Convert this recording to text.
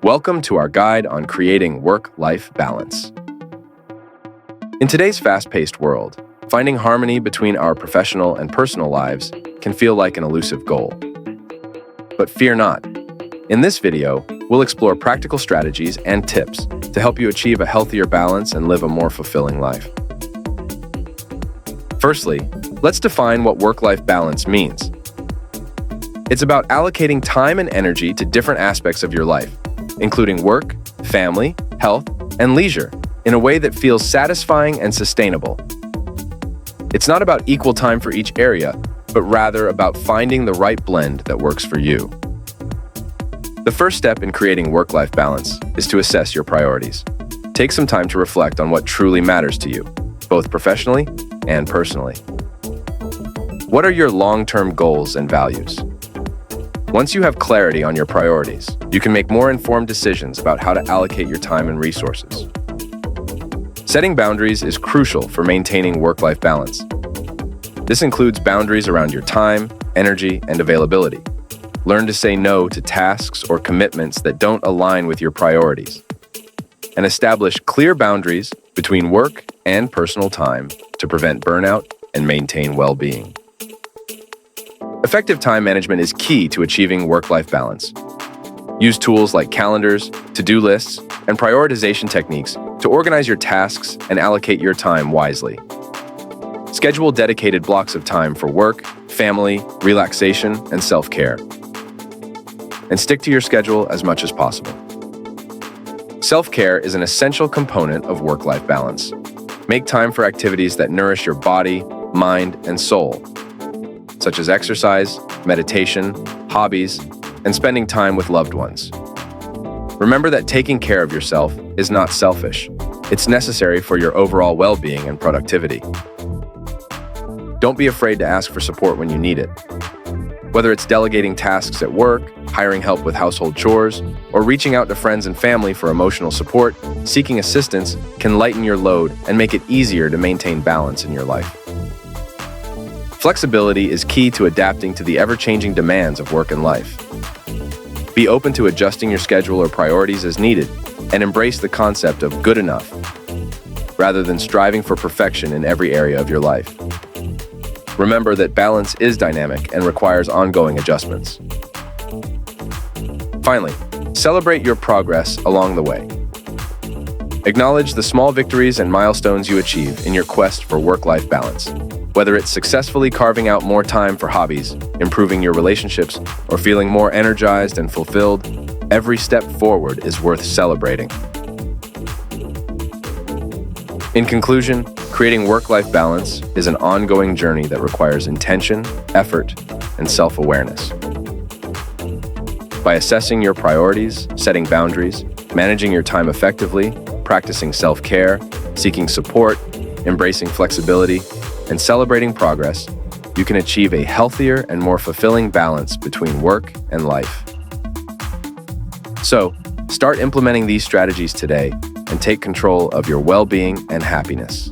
Welcome to our guide on creating work-life balance. In today's fast-paced world, finding harmony between our professional and personal lives can feel like an elusive goal. But fear not. In this video, we'll explore practical strategies and tips to help you achieve a healthier balance and live a more fulfilling life. Firstly, let's define what work-life balance means. It's about allocating time and energy to different aspects of your life, including work, family, health, and leisure, in a way that feels satisfying and sustainable. It's not about equal time for each area, but rather about finding the right blend that works for you. The first step in creating work-life balance is to assess your priorities. Take some time to reflect on what truly matters to you, both professionally and personally. What are your long-term goals and values? Once you have clarity on your priorities, you can make more informed decisions about how to allocate your time and resources. Setting boundaries is crucial for maintaining work-life balance. This includes boundaries around your time, energy, and availability. Learn to say no to tasks or commitments that don't align with your priorities. And establish clear boundaries between work and personal time to prevent burnout and maintain well-being. Effective time management is key to achieving work-life balance. Use tools like calendars, to-do lists, and prioritization techniques to organize your tasks and allocate your time wisely. Schedule dedicated blocks of time for work, family, relaxation, and self-care. And stick to your schedule as much as possible. Self-care is an essential component of work-life balance. Make time for activities that nourish your body, mind, and soul, such as exercise, meditation, hobbies, and spending time with loved ones. Remember that taking care of yourself is not selfish. It's necessary for your overall well-being and productivity. Don't be afraid to ask for support when you need it. Whether it's delegating tasks at work, hiring help with household chores, or reaching out to friends and family for emotional support, seeking assistance can lighten your load and make it easier to maintain balance in your life. Flexibility is key to adapting to the ever-changing demands of work and life. Be open to adjusting your schedule or priorities as needed, and embrace the concept of good enough, rather than striving for perfection in every area of your life. Remember that balance is dynamic and requires ongoing adjustments. Finally, celebrate your progress along the way. Acknowledge the small victories and milestones you achieve in your quest for work-life balance. Whether it's successfully carving out more time for hobbies, improving your relationships, or feeling more energized and fulfilled, every step forward is worth celebrating. In conclusion, creating work-life balance is an ongoing journey that requires intention, effort, and self-awareness. By assessing your priorities, setting boundaries, managing your time effectively, practicing self-care, seeking support, embracing flexibility, and celebrating progress, you can achieve a healthier and more fulfilling balance between work and life. So, start implementing these strategies today and take control of your well-being and happiness.